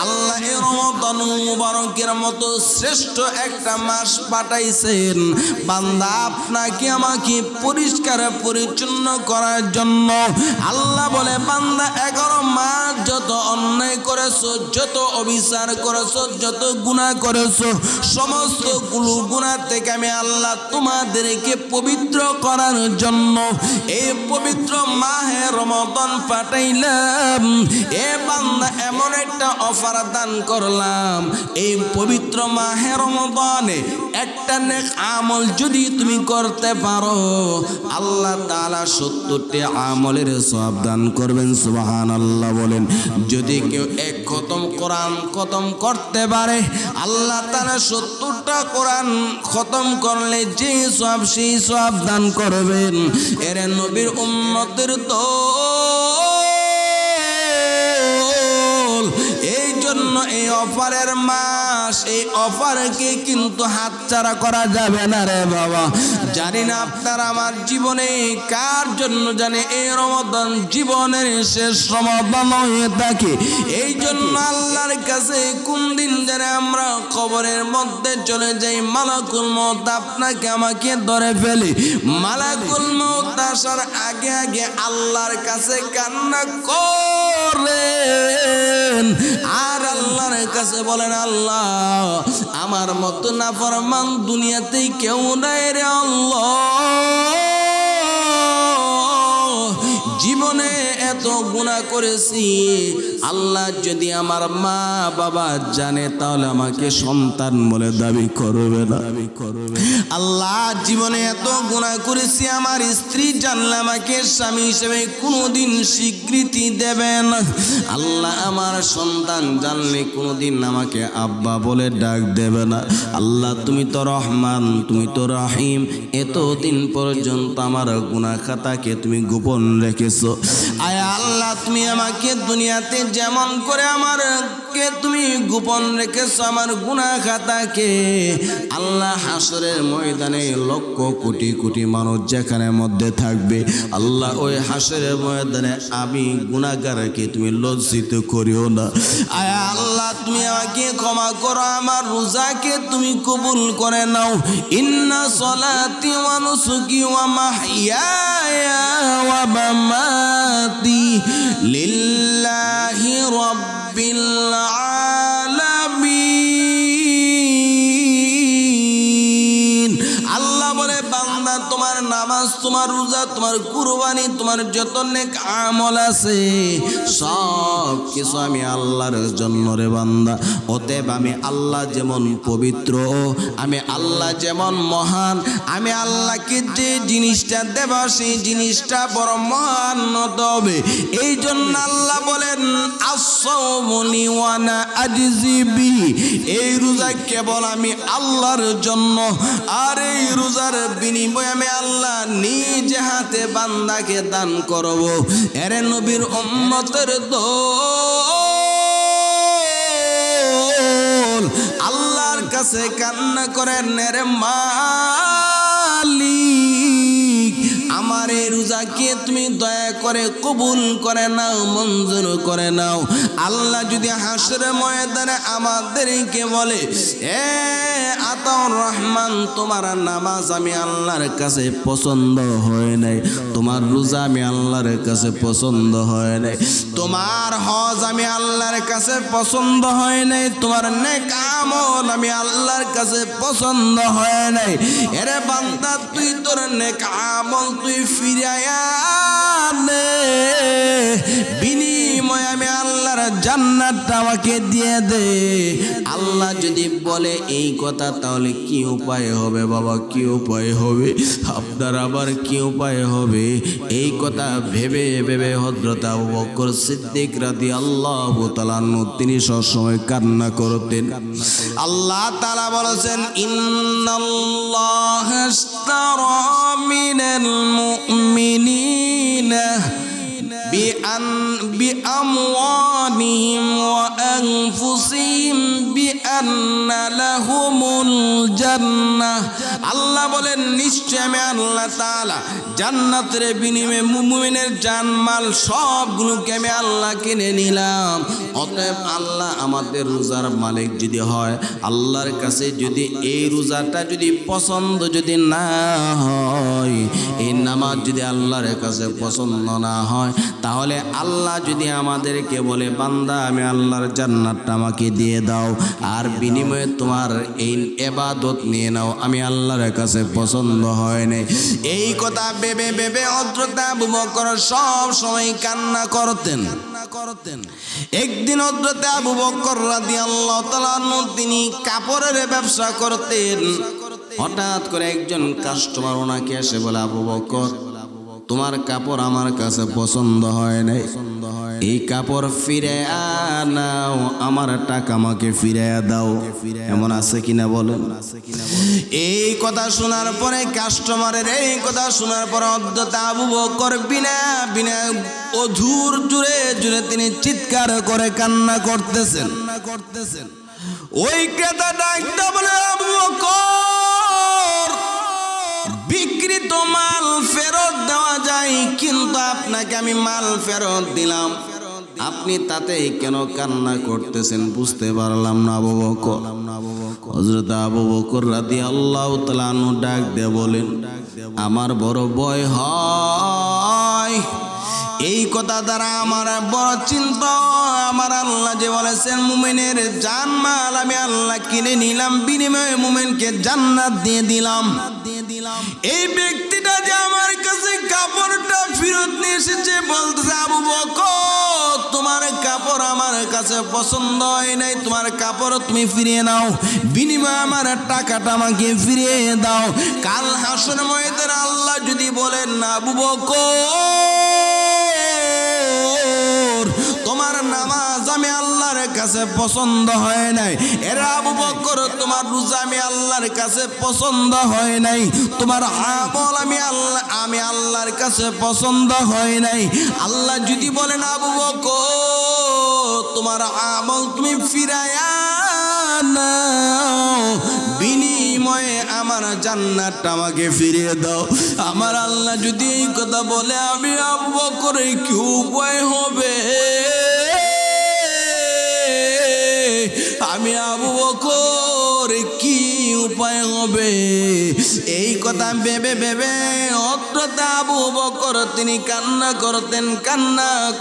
আল্লাহ রমাদান মুবারকের মতো শ্রেষ্ঠ একটা মাস পাঠাইছেন বান্দা আপনাকে আমাকে পরিষ্কার পরিচ্ছন্ন করার জন্য। আল্লাহ বলে বান্দা 11 মাস যত অন্যায় করেছো, যত অবিচার করেছো, যত গুনাহ করেছো, সমস্ত গুনাহ থেকে আমি আল্লাহ তোমাদেরকে পবিত্র করার জন্য এই পবিত্র মাহে রমাদান পাঠাইলাম। এ বান্দা এমন একটা অফার দান করলাম, এই পবিত্র মাহে রমাদানে একটা নেক আমল যদি তুমি করতে পারো, আল্লাহ তাআলা 70টি আমলের সওয়াব দান করবেন। সুবহানাল্লাহ বলেন। যদি কেউ এক খতম কোরআন খতম করতে পারে, আল্লাহ তাআলা 70টা কোরআন খতম করলে যে সওয়াব সেই সওয়াব দান করবেন। এর নবীর উম্মতের এই জন্য এই অফারের মাস, এই অফারকে কিন্তু হাতছাড়া করা যাবে না রে বাবা। জানি না আপনার আমার জীবনে কার জন্য জানে এই রমাদান জীবনের শেষ রমাদান হয়ে থাকে। এই জন্য আল্লাহর কাছে কোন দিন জানে আমরা কবরের মধ্যে চলে যাই, মালাকুল মউত আপনাকে আমাকে ধরে ফেলে। মালাকুল মউত আসার আগে আগে আল্লাহর কাছে কান্না করেন আর আল্লাহর কাছে বলেন, আল্লাহ আমার মতো নাফরমান দুনিয়াতেই কেউ নাই রে আল্লাহ। জীবনে এত গুনাহ করেছি, আল্লাহ যদি আমার মা বাবা জানে তাহলে আমাকে সন্তান বলে দাবি করবে না। আল্লাহ জীবনে এত গুনাহ করেছি, আমার স্ত্রী জানলে আমাকে স্বামী হিসেবে কোনোদিন স্বীকৃতি দেবে না। আল্লাহ আমার সন্তান জানলে কোনোদিন আমাকে আব্বা বলে ডাক দেবে না। আল্লাহ তুমি তো রহমান, তুমি তো রহিম, এতদিন পর্যন্ত আমার গুনাহ খাতাকে তুমি গোপন রেখেছো। আয় আল্লাহ তুমি আমাকে দুনিয়াতে যেমন করে আমারকে তুমি গোপন রেখেছো আমার গুনাহ খাতাকে, আল্লাহ হাসরের ময়দানে লক্ষ কোটি কোটি মানুষ যেখানে মধ্যে থাকবে, আল্লাহ ওই হাসরের ময়দানে আমি গুনাহগারকে তুমি লজ্জিত করিও না। আয় আল্লাহ তুমি আমাকে ক্ষমা করো, আমার রোজাকে তুমি কবুল করে নাও। ইন্না সলাতি ওয়া নুসুকি ওয়া মাহইয়ায়া ওয়া মামাতি লিল্লাহি রাব্বিল আলামিন। আল্লাহ বলে বান্দা তোমার নামাজ, তোমার রোজা, তোমার কুরবানি, তোমার যত নেক আমল আছে সব কিছু আমি আল্লাহর জন্য রে বান্দা। অতএব আমি আল্লাহ যেমন পবিত্র, আমি আল্লাহ যেমন মহান, আমি আল্লাহকে যে জিনিসটা দেব সেই জিনিসটা বড় মহান হতে হবে। এই জন্য আল্লাহ বলেন আস-সাওমুনি ওয়া আনা আজজি বিহি, এই রোজা কেবল আমি আল্লাহর জন্য, আর এই রোজার বিনিময়ে আমি আল্লাহ নিজে হাতে বান্দাকে দান করব। এর নবীর উম্মতের দল আল্লাহর কাছে কান্না করেন, রে মালিক আমার এই রোজাকে তুমি দয়া করে কবুল করে নাও, মঞ্জুর করে নাও। আল্লাহ যদি হাসরের ময়দানে আমাদেরকে বলে, এ আতাউর রহমান তোমার নামাজ আমি আল্লাহর কাছে পছন্দ হয় নাই, তোমার রোজা আমি আল্লাহর কাছে পছন্দ হয় নাই, তোমার হজ আমি আল্লাহর কাছে পছন্দ হয় নাই, তোমার নেক আমল আমি আল্লাহর কাছে পছন্দ হয় নাই। এরে বান্দা তুই তোর নেক আমল তুই ফিরায়া নে, বিনিময় বিনিময়ে আমি আল্লাহর জান্নাতটা আমাকে দিয়ে দে। আল্লাহ যদি বলে এই কথা, তাহলে কি উপায় হবে বাবা, কি উপায় হবে? আপনার আবার কি উপায় হবে? এই কথা ভেবে ভেবে হযরত আবু বকর সিদ্দিক রাদিয়াল্লাহু তাআলা আনহু তিনি সবসময় কান্না করতেন। আল্লাহ তাআলা বলেছেন, ইন্নাল্লাহা আশতারা মিনাল মুমিনিনা বিআমওয়ালিহিম ওয়া আনফুসিহিম বিআন্না লাহুমুল জান্নাহ। আল্লাহ বলেন, নিশ্চয় আমি আল্লাহ তাআলা জান্নাতের বিনিময়ে মুমিনের জানমাল সবগুলোকে আমি আল্লাহ কিনে নিলাম। অতএব আল্লাহ আমাদের রোজার মালিক যদি হয়, আল্লাহর কাছে যদি এই রোজাটা যদি পছন্দ যদি না হয়, এই নামাজ যদি আল্লাহর কাছে পছন্দ না হয়, তাহলে আল্লাহ যদি আমাদেরকে বলে, বান্দা আমি আল্লাহর জান্নাতটা আমাকে দিয়ে দাও, আর বিনিময়ে তোমার এই ইবাদত নিয়ে নাও, আমি আল্লাহর কাছে পছন্দ হয় না। এই কথা ভেবে ভেবে হযরত আবু বকর সব সময় কান্না করতেন। একদিন হযরত আবু বকর রাদিয়াল্লাহু তাআলা আনহু তিনি কাপড়ের ব্যবসা করতেন। হঠাৎ করে একজন কাস্টমার ওনাকে এসে বলে, আবু বকর, তোমার কাপড় আমার কাছে পছন্দ হয় নাই, এই কাপড় ফিরে আনাও, আমার টাকা আমাকে ফিরে দাও। এমন আছে কিনা বলেন? এই কথা শোনার পরে, কাস্টমারের এই কথা শোনার পরে হযরত আবু বকর বিনা বিনা অধুর জুড়ে জুড়ে তিনি চিৎকার করে কান্না করতেছেন। ওই ক্রেতা ডাকতে বলে, আবু বকর, বিক্রিত মাল ফেরত দেওয়া যায়, কিন্তু আপনাকে আমি মাল ফেরত দিলাম, আপনি তাতে কেন কান্না করতেছেন বুঝতে পারলাম না আবু বকর। হযরত আবু বকর রাদিয়াল্লাহু তাআলা আনহু ডাক দিয়ে বলেন, আমার বড় ভয় হয়, এই কথা দ্বারা আমার বড় চিন্তা। আমার আল্লাহ যে বলেছেন মুমিনের জানমাল আমি আল্লাহ কিনে নিলাম, বিনিময়ে মুমিনকে জান্নাত দিয়ে দিলাম। এই ব্যক্তিটা যে আমার কাছে কাপড়টা ফেরত নিয়ে এসেছে, বলতেছে, আবু বকর, তোমার কাপড় আমার কাছে পছন্দ হয় নাই, তোমার কাপড় তুমি ফিরিয়ে নাও, বিনিময়ে আমার টাকাটা আমাকে ফিরিয়ে দাও। কাল হাসর ময়দানে আল্লাহ যদি বলেন, আবু বকর, তোমার নামাজ আমি আল্লাহর কাছে পছন্দ হয় নাই, এরা আবু বকর তোমার রোজা আমি আল্লাহর কাছে পছন্দ হয় নাই, তোমার আমল আমি আল্লাহর কাছে পছন্দ হয় নাই। আল্লাহ যদি বলেন, আবু বকর, তোমার আমল তুমি ফিরায়া নাও, বিনিময়ে আমার জান্নাতটা আমাকে ফিরিয়ে দাও। আমার আল্লাহ যদি এই কথা বলে, আমি আবু বকর কি উপায় হবে? আমি আবু বকর কি উপায় হবে? এই কথা ভেবে ভেবে হযরত আবু বকর তিনি কান্না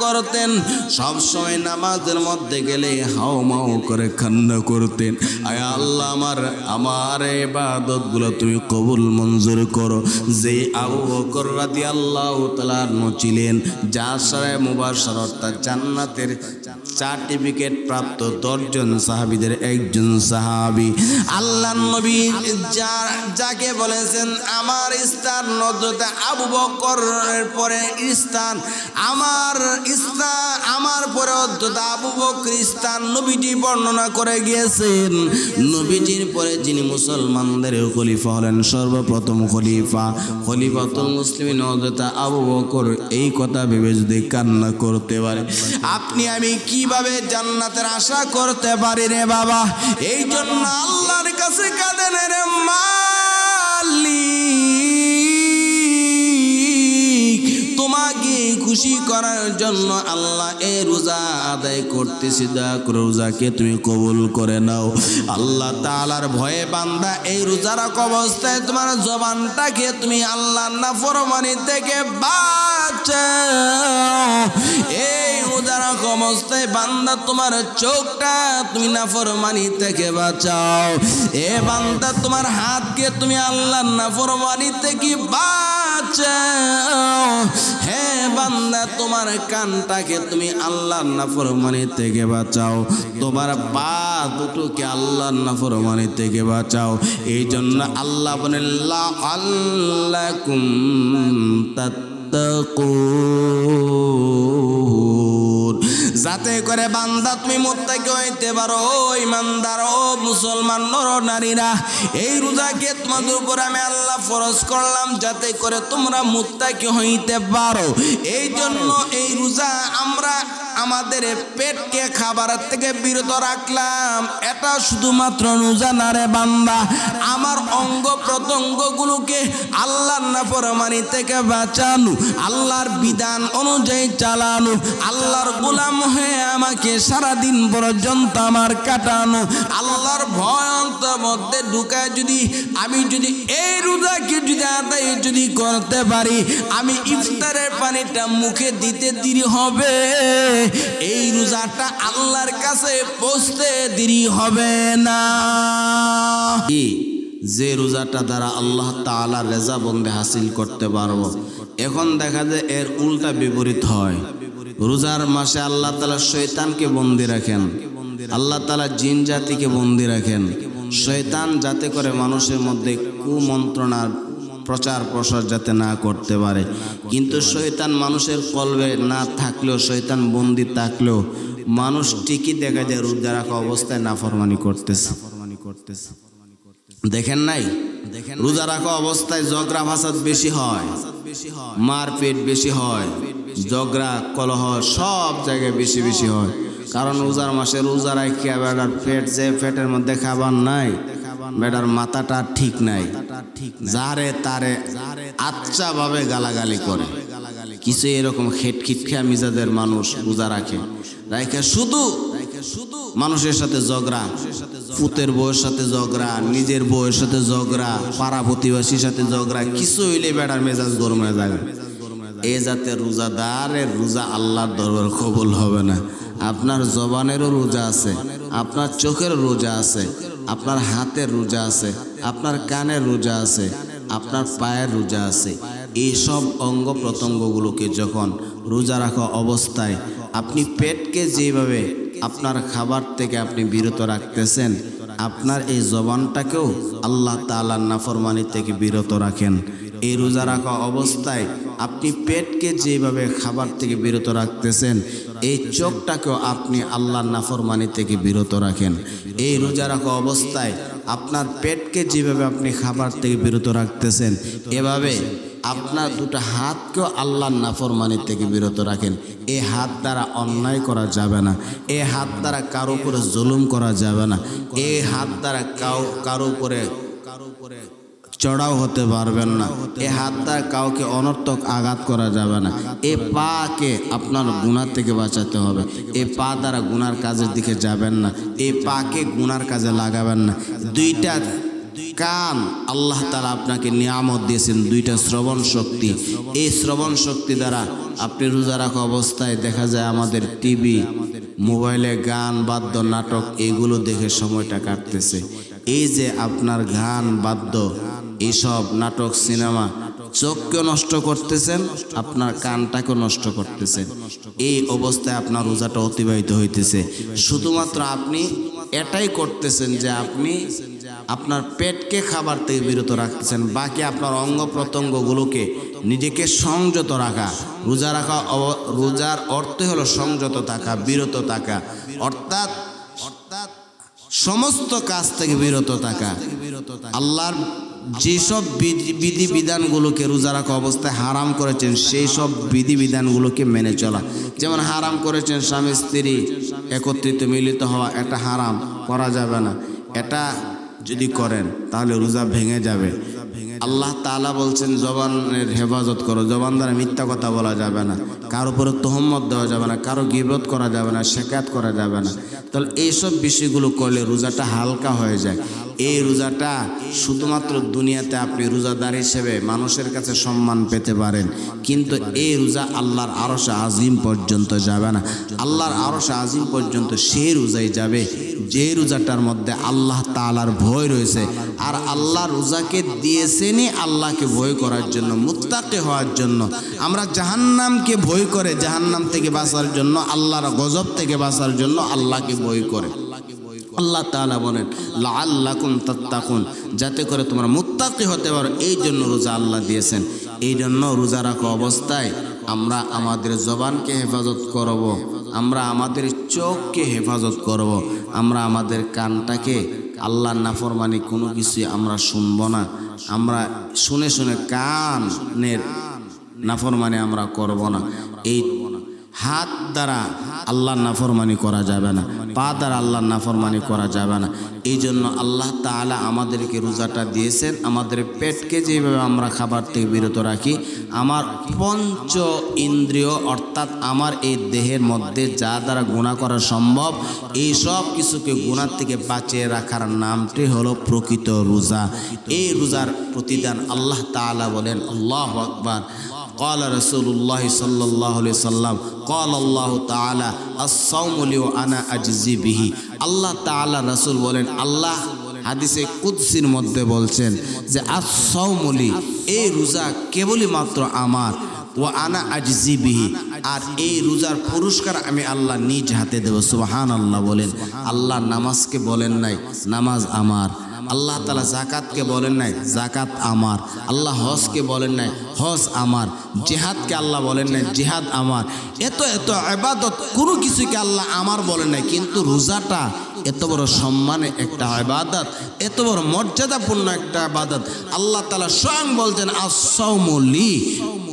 করতেন। সব সময় নামাজের মধ্যে গেলে হাউমাউ করে কান্না করতেন, আয় আল্লাহ, আমার ইবাদতগুলো তুমি কবুল মঞ্জুর করো। যে আবু বকর রাদিয়াল্লাহু তাআলা আনহু ছিলেন, যার সাথে মুবাশশার অর্থাৎ জান্নাতের সার্টিফিকেট প্রাপ্ত 10 জন সাহাবীদের একজন সাহাবী, আল্লাহর নবী যাকে বলেছেন আমার স্থান হযরত আবু বকরের পরে স্থান, আমার পরে হযরত আবু বকর স্থান নবীজি বর্ণনা করে গিয়েছেন। নবীজির পরে যিনি মুসলমানদের খলিফা হলেন, সর্বপ্রথম খলিফাতুল মুসলিমিন হযরত আবু বকর, এই কথা ভেবে যদি কান্না করতে পারে, আপনি আমি কিভাবে জান্নাতের আশা করতে পারি রে বাবা? এই জন্য আল্লাহর কাছে কাঁদেন রে মালিক, তোমাকে খুশি করার জন্য আল্লাহ এই রোজা আদায় করতেছি, দয়া করে রোজাকে তুমি কবুল করে নাও। আল্লাহ তাআলার ভয়ে বান্দা এই রোজা রাখা অবস্থায় তোমার জবানটাকে তুমি আল্লাহর নাফরমানি থেকে বাঁচাও। এই রোজা রাখা অবস্থায় বান্দা তোমার চোখটা তুমি নাফরমানি থেকে বাঁচাও। এ বান্দা তোমার হাতকে তুমি আল্লাহর নাফরমানি থেকে বাঁচাও। বাঁচাও। হে বান্দা, তোমার কানটাকে তুমি আল্লাহর নাফরমানি থেকে বাঁচাও, তোমার পা দুটোকে আল্লাহর নাফরমানি থেকে বাঁচাও। এই জন্য আল্লাহ বলেন লাআল্লাকুম তাত্তাকুন, যাতে করে বান্দা তুমি মুত্তাকি হইতে পারো। ও ইমানদার, ও মুসলমান নর নারীরা, এই রোজাকে তোমাদের উপর আমি আল্লাহ ফরজ করলাম যাতে করে তোমরা মুত্তাকি হইতে পারো। এই জন্য এই রোজা আমরা আমাদের পেটকে খাবারের থেকে বিরত রাখলাম। এটা শুধুমাত্র রোজা না রে বান্দা, আমার অঙ্গ প্রত্যঙ্গগুলোকে আল্লাহর নাফরমানি থেকে বাঁচানো, আল্লাহর বিধান অনুযায়ী চালানো, আল্লাহর গোলাম হয়ে আমাকে সারাদিন পর্যন্ত আমার কাটানো, আল্লাহর ভয় অন্তর মধ্যে ঢুকায় আমি যদি এই রোজাকে যদি আদায় যদি করতে পারি, আমি ইফতারের পানিটা মুখে দিতে দেরি হবে, এই রোজাটা আল্লাহর কাছে পৌঁছতে দেরি হবে না। যে রোজাটা দ্বারা আল্লাহ তাআলা রেজা বন্দে হাসিল করতে পারবো। এখন দেখা যায় এর উল্টা বিপরীত হয়। রোজার মাসে আল্লাহ তাআলা শয়তানকে বন্দী রাখেন, আল্লাহ তাআলা জিন জাতিকে বন্দী রাখেন। শয়তান যাতে করে মানুষের মধ্যে কুমন্ত্রণার প্রচার প্রসার যাতে না করতে পারে। কিন্তু শয়তান মানুষের কলবে না থাকলেও, শয়তান বন্দী থাকলেও মানুষ ঠিকই দেখা যায় রোজা রাখা অবস্থায় নাফরমানি করতেছে। দেখেন নাই, রোজা রাখা অবস্থায় ঝগড়া ফাসাদ বেশি হয়, মারপিট বেশি হয়, ঝগড়া কলহ সব জায়গায় বেশি বেশি হয়। কারণ রোজার মাসে রোজা রাখিয়া বেটার পেট, যে পেটের মধ্যে খাবার নাই, বেটার মাথাটা ঠিক নাই, যারে তারে আচ্ছা ভাবে গালাগালি করে। কিছু এরকম খিটখিটখিয়া মিজাজের মানুষ রোজা রাখে, শুধু মানুষের সাথে ঝগড়া, পুতের বউয়ের সাথে ঝগড়া, নিজের বউয়ের সাথে ঝগড়া, পাড়া প্রতিবেশীর সাথে ঝগড়া, কিছু হইলে বেটার মেজাজ গরম হয়ে যাবে। এ জাতের রোজাদারের রোজা আল্লাহর দরবারে কবুল হবে না। আপনার জবানেরও রোজা আছে, আপনার চোখের রোজা আছে, আপনার হাতের রোজা আছে, আপনার কানের রোজা আছে, আপনার পায়ের রোজা আছে। এই সব অঙ্গ প্রত্যঙ্গগুলোকে যখন রোজা রাখা অবস্থায় আপনি পেটকে যেভাবে আপনার খাবার থেকে আপনি বিরত রাখতেছেন, আপনার এই জবানটাকেও আল্লাহ তাআলার নাফরমানি থেকে বিরত রাখেন। এই রোজা রাখা অবস্থায় আপনি পেটকে যেভাবে খাবার থেকে বিরত রাখতেছেন, এই চোখটাকেও আপনি আল্লাহর নাফরমানি থেকে বিরত রাখেন। এই রোজা রাখা অবস্থায় আপনার পেটকে যেভাবে আপনি খাবার থেকে বিরত রাখতেছেন, এভাবে আপনার দুটো হাতকেও আল্লাহর নাফরমানি থেকে বিরত রাখেন। এই হাত দ্বারা অন্যায় করা যাবে না, এই হাত দ্বারা কারো উপরে জুলুম করা যাবে না, এই হাত দ্বারা কারো উপরে চড়াও হতে পারবেন না, এই হাত দ্বারা কাউকে অনর্থক আঘাত করা যাবে না। এই পাকে আপনার গুনাহ থেকে বাঁচাতে হবে, এই পা দ্বারা গুনার কাজের দিকে যাবেন না, এই পাকে গুনার কাজে লাগাবেন না। দুইটা কান আল্লাহ তাআলা আপনাকে নিয়ামত দিয়েছেন, দুইটা শ্রবণ শক্তি। এই শ্রবণ শক্তি দ্বারা আপনি রোজা রাখা অবস্থায় দেখা যায় আমাদের টিভি, মোবাইলে গান বাদ্য নাটক এগুলো দেখে সময়টা কাটতেছে। এই যে আপনার গান বাদ্য এইসব নাটক সিনেমা চোখকে নষ্ট করতেছেন, আপনার কানটাকে নষ্ট করতেছেন। এই অবস্থায় আপনার রোজাটা অতিবাহিত হইতেছে। শুধুমাত্র আপনি এটাই করতেছেন যে আপনি আপনার পেটকে খাবার থেকে বিরত রাখতেছেন, বাকি আপনার অঙ্গ প্রত্যঙ্গগুলোকে নিজেকে সংযত রাখা। রোজার অর্থ হলো সংযত থাকা, বিরত থাকা, অর্থাৎ সমস্ত কাজ থেকে বিরত থাকা। আল্লাহর যেসব বিধিবিধানগুলোকে রোজা রাখা অবস্থায় হারাম করেছেন, সেই সব বিধিবিধানগুলোকে মেনে চলা। যেমন হারাম করেছেন স্বামী স্ত্রী একত্রিত মিলিত হওয়া, এটা হারাম, করা যাবে না। এটা যদি করেন তাহলে রোজা ভেঙে যাবে। আল্লাহ তাআলা বলছেন জবানের হেফাজত করো, জবান দ্বারা মিথ্যা কথা বলা যাবে না, কারো উপরে তহম্মত দেওয়া যাবে না, কারো গীবত করা যাবে না, শেকায়াত করা যাবে না। তাহলে এইসব বিষয়গুলো করলে রোজাটা হালকা হয়ে যায়। এই রোজাটা শুধুমাত্র দুনিয়াতে আপনি রোজাদার হিসেবে মানুষের কাছে সম্মান পেতে পারেন, কিন্তু এই রোজা আল্লাহর আরশে আজিম পর্যন্ত যাবে না। আল্লাহর আরশে আজিম পর্যন্ত সেই রোজাই যাবে যে রোজাটার মধ্যে আল্লাহ তাআলার ভয় রয়েছে। আর আল্লাহ রোজাকে দিয়েছে জেনে আল্লাহকে ভয় করার জন্য, মুত্তাকি হওয়ার জন্য। আমরা জাহান্নামকে ভয় করে জাহান্নাম থেকে বাঁচার জন্য, আল্লাহর গজব থেকে বাঁচার জন্য আল্লাহকে ভয় করে। আল্লাহ তাআলা বলেন লাআল্লাকুম তাত্তাকুন, যাতে করে তোমরা মুত্তাকি হতে পারো, এই জন্য রোজা আল্লাহ দিয়েছেন। এই জন্য রোজা রাখা অবস্থায় আমরা আমাদের জবানকে হেফাজত করব, আমরা আমাদের চোখকে হেফাজত করব, আমরা আমাদের কানটাকে আল্লাহর নাফরমানি কোনো কিছু আমরা শুনবো না। আমরা শুনে শুনে কানের নাফরমানি আমরা করব না। এই হাত দ্বারা আল্লাহর নাফরমানি করা যাবে না, পা দ্বারা আল্লাহর নাফরমানি করা যাবে না। এই জন্য আল্লাহ তাআলা আমাদেরকে রোজাটা দিয়েছেন। আমাদের পেটকে যেভাবে আমরা খাবার থেকে বিরত রাখি, আমার পঞ্চ ইন্দ্রিয় অর্থাৎ আমার এই দেহের মধ্যে যা দ্বারা গুনাহ করা সম্ভব, এই সব কিছুকে গুনাহ থেকে বাঁচিয়ে রাখার নামটি হলো প্রকৃত রোজা। এই রোজার প্রতিদান আল্লাহ তাআলা বলেন, আল্লাহু আকবার। قال رسول الله صلى الله عليه وسلم قال الله تعالى الصوم لي وانا اجزي به। আল্লাহ তাআলা রাসূল বলেন, আল্লাহ হাদিসে কুদসির মধ্যে বলছেন যে আস-সাওমু লি, এই রোজা কেবলই মাত্র আমার, ওয়া আনা আজজি বিহি, আর এই রোজার পুরস্কার আমি আল্লাহ নিজ হাতে দেব। সুবহানাল্লাহ বলেন। আল্লাহ নামাজকে বলেন নাই নামাজ আমার, আল্লাহ তাআলা যাকাতকে বলেন নাই যাকাত আমার, আল্লাহ হজকে বলেন নাই হজ আমার, জিহাদকে আল্লাহ বলেন নাই জিহাদ আমার। এত এত ইবাদত কোনো কিছুকে আল্লাহ আমার বলেন নাই, কিন্তু রোজাটা এত বড় সম্মানের একটা ইবাদত, এত বড় মর্যাদাপূর্ণ একটা ইবাদত। আল্লাহ তাআলা স্বয়ং বলছেন আস-সাওমু লি,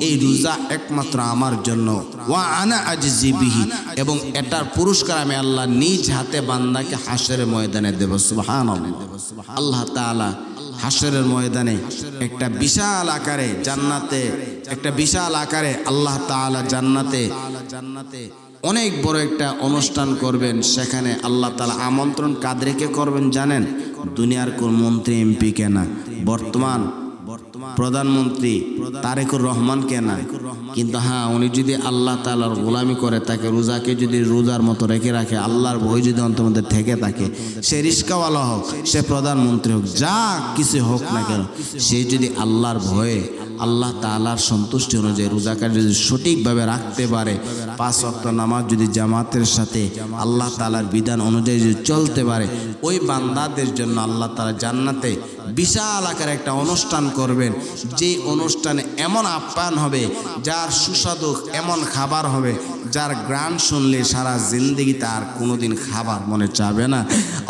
এই রোজা একমাত্র আমার জন্য, ওয়া আনা আজজি বিহি, এবং এটার পুরস্কার আমি আল্লাহ নিজ হাতে বান্দাকে হাশরের ময়দানে দেব। সুবহানাল্লাহ। আল্লাহ তাআলা হাশরের ময়দানে একটা বিশাল আকারে জান্নাতে, একটা বিশাল আকারে আল্লাহ তাআলা জান্নাতে অনেক বড় একটা অনুষ্ঠান করবেন। সেখানে আল্লাহ তাআলা আমন্ত্রণ কাদেরকে করবেন জানেন? দুনিয়ার কোন মন্ত্রী এমপি কে না, বর্তমান প্রধানমন্ত্রী তারেকুর রহমান কে না, কিন্তু হ্যাঁ উনি যদি আল্লাহ তাআলার গোলামি করে, তাকে রোজাকে যদি রোজার মতো রেখে রাখে, আল্লাহর ভয় যদি অন্তর্মধ্যে থেকে থাকে, সে রিস্কাওয়ালা হোক, সে প্রধানমন্ত্রী হোক, যা কিছু হোক না কেন, সে যদি আল্লাহর ভয়ে আল্লাহ তাআলার সন্তুষ্টি অনুযায়ী রোজাকে যদি সঠিকভাবে রাখতে পারে, 5 ওয়াক্ত নামাজ যদি জামাতের সাথে আল্লাহ তাআলার বিধান অনুযায়ী যদি চলতে পারে, ওই বান্দাদের জন্য আল্লাহ তাআলা জান্নাতে বিশাল আকারে একটা অনুষ্ঠান করবেন। যে অনুষ্ঠানে এমন আপ্যায়ন হবে, যার সুস্বাদু এমন খাবার হবে, যার গ্রান শুনলে সারা জিন্দেগি তার কোনোদিন খাবার মনে চাবে না।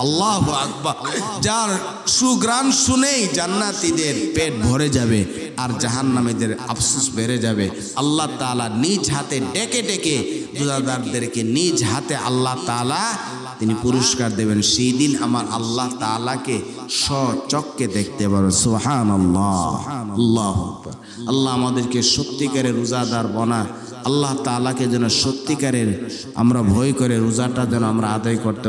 আল্লাহু আকবার। যার সুগ্রান শুনেই জান্নাতীদের পেট ভরে যাবে আর জাহান্নামীদের আফসোস বেড়ে যাবে। আল্লাহ তাআলা নিজ হাতে ডেকে ডেকে রোজাদারদেরকে নিজ হাতে আল্লাহ তাআলা তিনি পুরস্কার দেবেন। সেই দিন আমার আল্লাহ তাআলাকে স্বচক্ষে দেখতে পারো। সুবহানাল্লাহ। আল্লাহু আকবার। আল্লাহ আমাদেরকে সত্যিকারের রোজাদার বানা। আল্লাহ তাআলাকে যেন সত্যিকারের আমরা ভয় করে রোজাটা যেন আমরা আদায় করতে পারি।